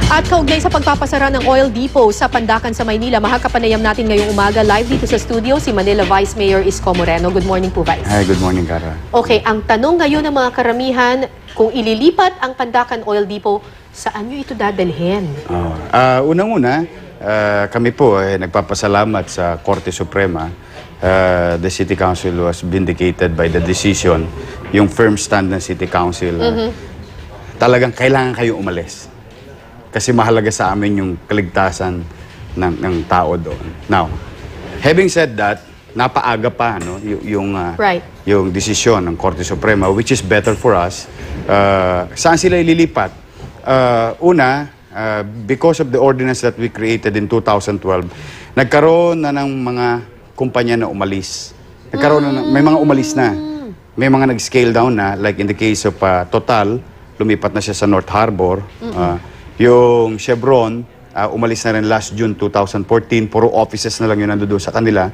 At kaugnay sa pagpapasara ng oil depot sa Pandacan sa Maynila, makakapanayam natin ngayong umaga live dito sa studio si Manila Vice Mayor Isko Moreno. Good morning po, Vice. Hi, good morning, Cara. Okay, ang tanong ngayon ng mga karamihan, kung ililipat ang Pandacan Oil Depot, saan nyo ito dadalhin? Unang-una, kami po nagpapasalamat sa Korte Suprema. The City Council was vindicated by the decision. Yung firm stand ng City Council, talagang kailangan kayo umalis. Kasi mahalaga sa amin yung kaligtasan ng tao doon. Now, having said that, napaaga pa no, yung desisyon ng Korte Suprema, which is better for us. Saan sila ililipat? Una, because of the ordinance that we created in 2012, nagkaroon na ng mga kumpanya na umalis. May mga umalis na. May mga nag-scale down na, like in the case of Total, lumipat na siya sa North Harbor. Yung Chevron, umalis na rin last June 2014. Puro offices na lang yun nandoon sa kanila.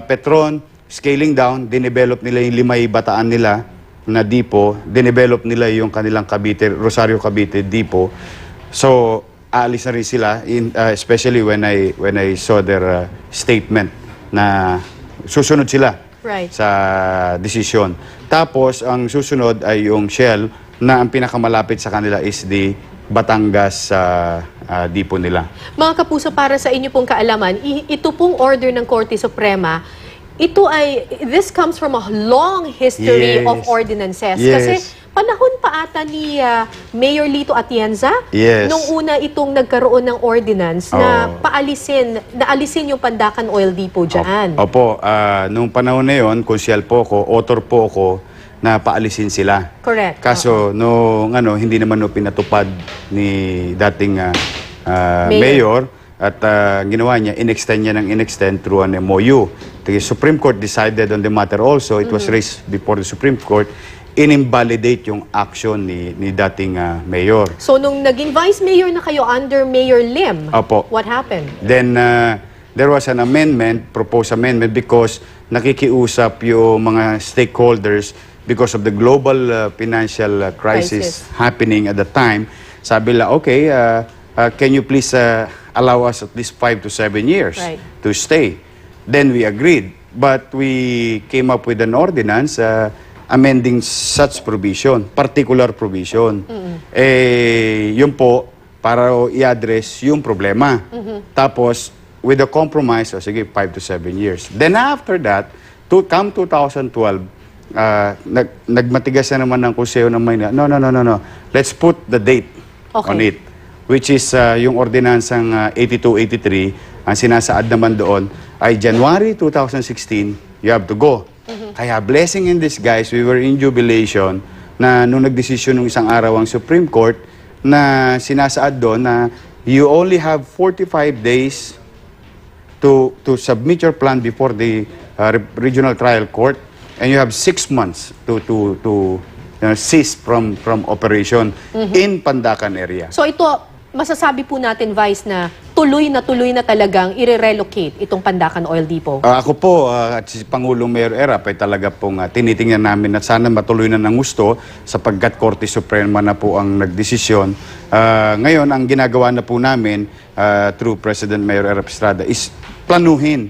Petron, scaling down, dinevelop nila yung Limay Bataan nila na depot. Dinevelop nila yung kanilang Cavite, Rosario Cavite depot. So, aalis na rin sila, especially when I saw their statement na susunod sila sa desisyon. Tapos, ang susunod ay yung Shell na ang pinakamalapit sa kanila is the Batangas depot nila. Mga kapuso, para sa inyo pong kaalaman, ito pong order ng Korte Suprema, this comes from a long history of ordinances. Kasi panahon pa ata ni Mayor Lito Atienza, nung una itong nagkaroon ng ordinance na naalisin yung Pandacan Oil Depot dyan. Opo, nung panahon na yun, konsyal po ako, author po ako, na paalisin sila. Correct. Kaso, hindi naman pinatupad ni dating mayor at ginawa niya, in-extend niya ng in-extend through an MOU. The Supreme Court decided on the matter also. It was raised before the Supreme Court. In-invalidate yung action ni dating mayor. So, nung naging vice mayor na kayo under Mayor Lim, what happened? Then, there was an amendment, proposed amendment, because nakikiusap yung mga stakeholders because of the global financial crisis happening at the time. Sabi la, okay, can you please allow us at least 5 to 7 years to stay? Then we agreed. But we came up with an ordinance amending such provision, particular provision. Yun po, para i-address yung problema. Tapos, with a compromise, sige, 5 to 7 years. Then after that, come 2012, nagmatigas na naman ng Kuseo ng Maynila. No. Let's put the date on it. Which is yung ordinansang 82-83, ang sinasaad naman doon ay January 2016, you have to go. Kaya blessing in disguise, we were in jubilation na nung nagdesisyon ng isang araw ang Supreme Court na sinasaad doon na you only have 45 days to submit your plan before the Regional Trial Court, and you have 6 months to cease from operation in Pandacan area. So ito, masasabi po natin, Vice, na tuloy na talagang i-relocate itong Pandacan Oil Depot? Ako po, at si Pangulong Mayor Erap ay talaga pong tinitingnan namin at sana matuloy na ng gusto sapagkat Korte Suprema na po ang nagdesisyon. Ngayon, ang ginagawa na po namin through President Mayor Erap Estrada is planuhin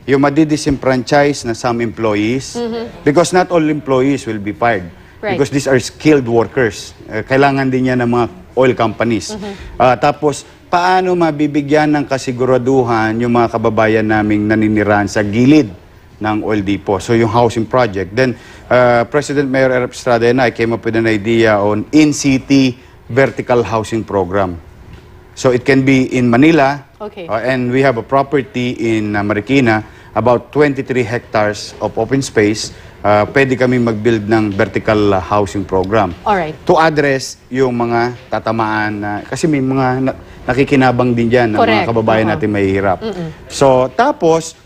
yung madidisenfranchise na some employees because not all employees will be fired because these are skilled workers. Kailangan din yan ng mga oil companies. Tapos, paano mabibigyan ng kasiguraduhan yung mga kababayan naming naninirahan sa gilid ng oil depot? So, yung housing project. Then, President Mayor Erap Estrada and I came up with an idea on in-city vertical housing program. So, it can be in Manila, and we have a property in Marikina, about 23 hectares of open space. Pwede kami mag-build ng vertical housing program. To address yung mga tatamaan kasi may mga nakikinabang din dyan ng mga kababayan natin mahihirap. So, tapos,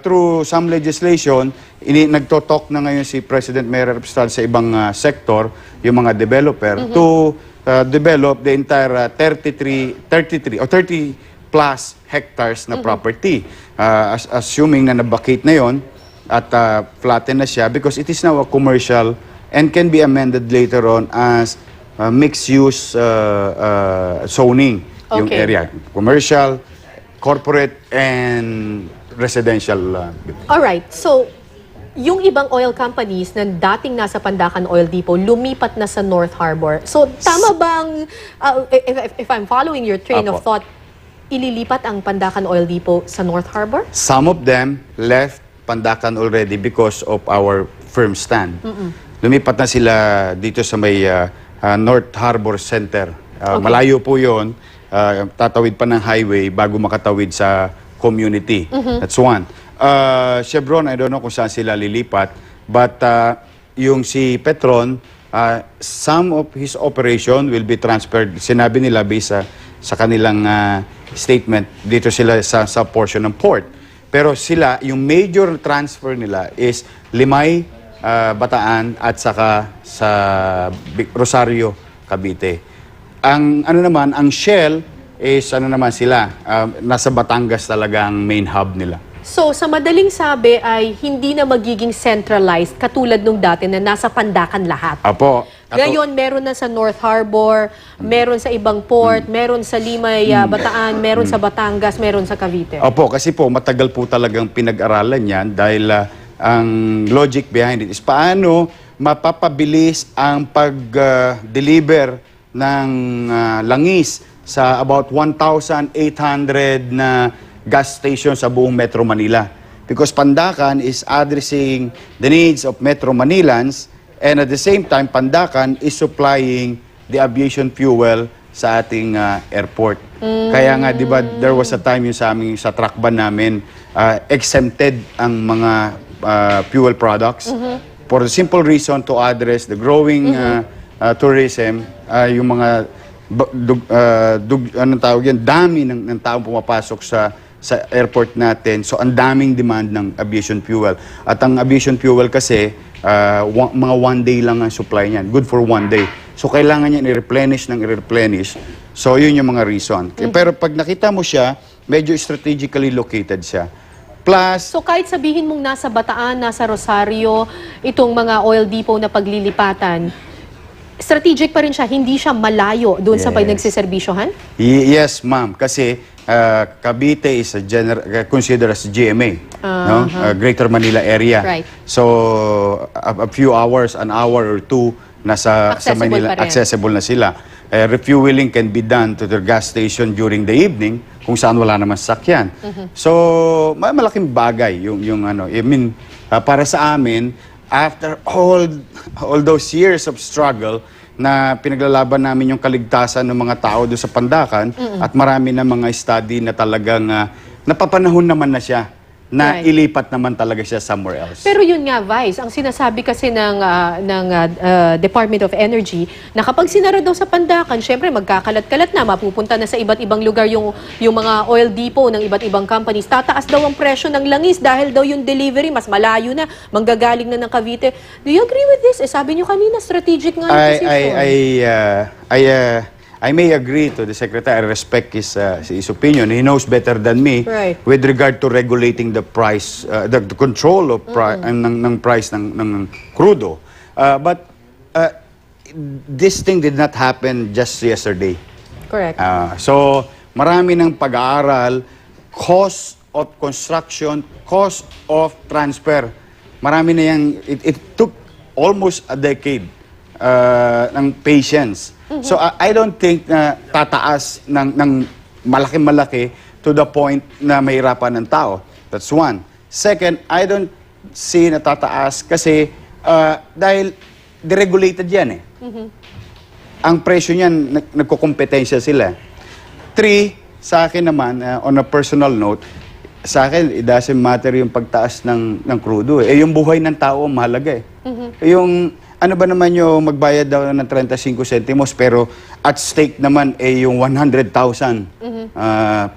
through some legislation, nagtotalk na ngayon si President Mayor Estrada sa ibang sector, yung mga developer, to develop the entire 30 plus hectares na property. Assuming na nabakate na yon at flatten na siya because it is now a commercial and can be amended later on as mixed-use zoning yung Okay. area. Commercial, corporate, and residential. Alright, so yung ibang oil companies na dating nasa Pandacan Oil Depot, lumipat na sa North Harbor. So, tama bang, if I'm following your train of Apo. thought, ililipat ang Pandacan Oil Depot sa North Harbor? Some of them left Pandacan already because of our firm stand. Lumipat na sila dito sa may North Harbor Center. Malayo po yun. Tatawid pa ng highway bago makatawid sa community. That's one. Chevron, I don't know kung saan sila lilipat. But yung si Petron, some of his operation will be transferred. Sinabi nila based sa kanilang statement, dito sila sa portion ng port. Pero sila, yung major transfer nila is Limay, Bataan at saka sa Rosario, Cavite. Ang ano naman, ang Shell is ano naman sila, nasa Batangas talaga ang main hub nila. So, sa madaling sabi ay hindi na magiging centralized katulad nung dati na nasa Pandacan lahat. Apo. Ngayon, meron na sa North Harbor, meron sa ibang port, meron sa Limay, Bataan, meron sa Batangas, meron sa Cavite. Opo, kasi po matagal po talagang pinag-aralan yan dahil ang logic behind it is paano mapapabilis ang pag-deliver ng langis sa about 1,800 na gas station sa buong Metro Manila. Because Pandacan is addressing the needs of Metro Manilans and at the same time, Pandacan is supplying the aviation fuel sa ating airport. Kaya nga, di ba, there was a time yung sa truck ban namin, exempted ang mga fuel products for the simple reason to address the growing tourism, yung mga anong tawag yan, dami ng taong pumapasok sa airport natin. So, ang daming demand ng aviation fuel. At ang aviation fuel kasi, mga one day lang ang supply niyan. Good for one day. So, kailangan niyan i-replenish. So, yun yung mga reason. Pero pag nakita mo siya, medyo strategically located siya. Plus, So kahit sabihin mong nasa Bataan, nasa Rosario, itong mga oil depot na paglilipatan, strategic pa rin siya, hindi siya malayo doon sa nagsiservisyohan? Yes, ma'am. Kasi Cavite is considered as GMA, no? Greater Manila area. Right. So a few hours, an hour or two, sa Accessible Manila, pa rin. accessible na sila. Refueling can be done to their gas station during the evening kung saan wala naman sasakyan. So, malaking bagay yung ano. I mean, para sa amin, after all those years of struggle na pinaglalaban namin yung kaligtasan ng mga tao doon sa Pandacan at marami na mga study na talagang napapanahon naman na siya na Right. ilipat naman talaga siya somewhere else. Pero yun nga, Vice, ang sinasabi kasi ng Department of Energy, na kapag sinara daw sa Pandacan, syempre magkakalat-kalat na, mapupunta na sa iba't ibang lugar yung mga oil depot ng iba't ibang companies. Tataas daw ang presyo ng langis dahil daw yung delivery mas malayo na, manggagaling na ng Cavite. Do you agree with this? Sabi niyo kanina, strategic nga yung position. I may agree to the Secretary. I respect his opinion. He knows better than me Right. with regard to regulating the price, the control of ng price ng crudo. But this thing did not happen just yesterday. Correct. So, marami ng pag-aaral, cost of construction, cost of transfer. Marami na yan. It took almost a decade ng patience. So, I don't think na tataas ng malaki-malaki to the point na mahirapan ng tao. That's one. Second, I don't see na tataas kasi dahil deregulated yan eh. Ang presyo niyan, nagkukompetensya sila. Three, sa akin naman, on a personal note, sa akin, it doesn't matter yung pagtaas ng crudo. Yung buhay ng tao ang mahalaga eh. Yung, ano ba naman yung magbayad daw ng 35 centimos, pero at stake naman yung 100,000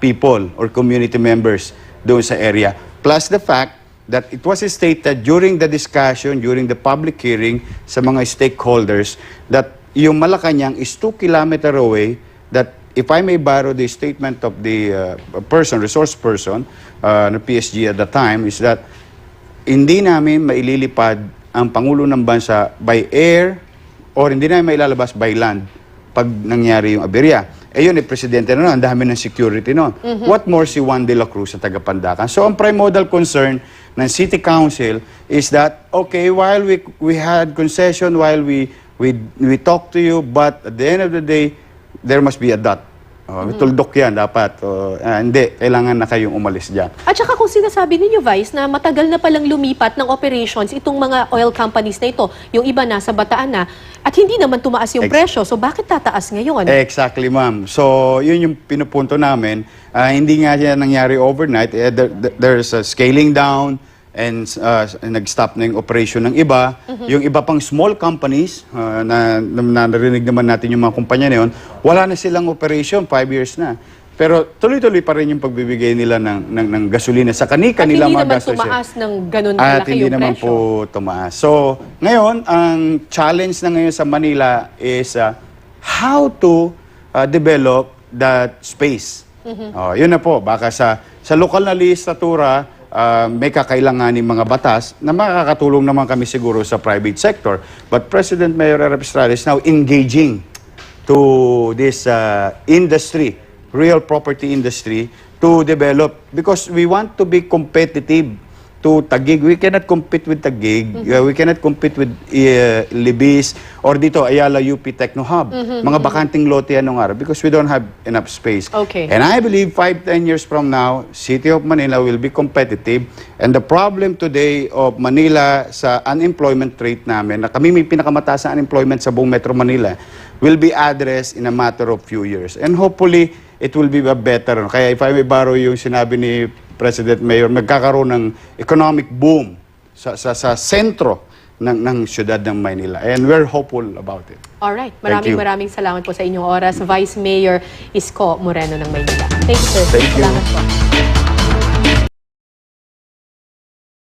people or community members doon sa area. Plus the fact that it was stated during the discussion, during the public hearing sa mga stakeholders, that yung Malacanang is 2 kilometers away, that if I may borrow the statement of the resource person, ng PSG at the time, is that hindi namin maililipad ang Pangulo ng Bansa by air or hindi namin mailalabas by land pag nangyari yung aberya. Eh yun, presidente na ang dami ng security noon. What more si Juan de la Cruz sa taga-Pandacan? So ang primordial concern ng City Council is that, okay, while we had concession, while we talk to you, but at the end of the day, there must be a dot. Tuldok yan dapat. Hindi, kailangan na kayong umalis dyan. At saka kung sinasabi ninyo, Vice, na matagal na palang lumipat ng operations itong mga oil companies na ito, yung iba nasa Bataan na, at hindi naman tumaas yung presyo. So bakit tataas ngayon? Exactly, ma'am. So, yun yung pinupunto namin. Hindi nga yan nangyari overnight. There's a scaling down and nag-stop na yung operation ng iba. Yung iba pang small companies, na narinig naman natin yung mga kumpanya na yun, wala na silang operation, 5 years na. Pero tuloy-tuloy pa rin yung pagbibigay nila ng gasolina sa kanila mga gastos. At hindi naman tumaas ng ganun At kalaki hindi yung naman presyo. po tumaas. So, ngayon, ang challenge na ngayon sa Manila is how to develop that space. Yun na po, baka sa lokal na legislatura, may kakailanganin mga batas na makakatulong naman kami siguro sa private sector. But President Mayor Erap Estrada is now engaging to this industry, real property industry, to develop because we want to be competitive to Taguig. We cannot compete with Taguig. We cannot compete with Libis or dito Ayala UP Techno Hub. Mga bakanting lote anong araw because we don't have enough space. Okay. And I believe 5-10 years from now, City of Manila will be competitive. And the problem today of Manila sa unemployment rate namin, na kami may pinakamataas na unemployment sa buong Metro Manila, will be addressed in a matter of few years. And hopefully, it will be better. Kaya if I may borrow yung sinabi ni President Mayor, nagkakaroon ng economic boom sa sentro ng siyudad ng Maynila. And we're hopeful about it. Alright. Thank you. Maraming salamat po sa inyong oras. Vice Mayor Isko Moreno ng Maynila. Thank you, sir. Thank you. Salamat po.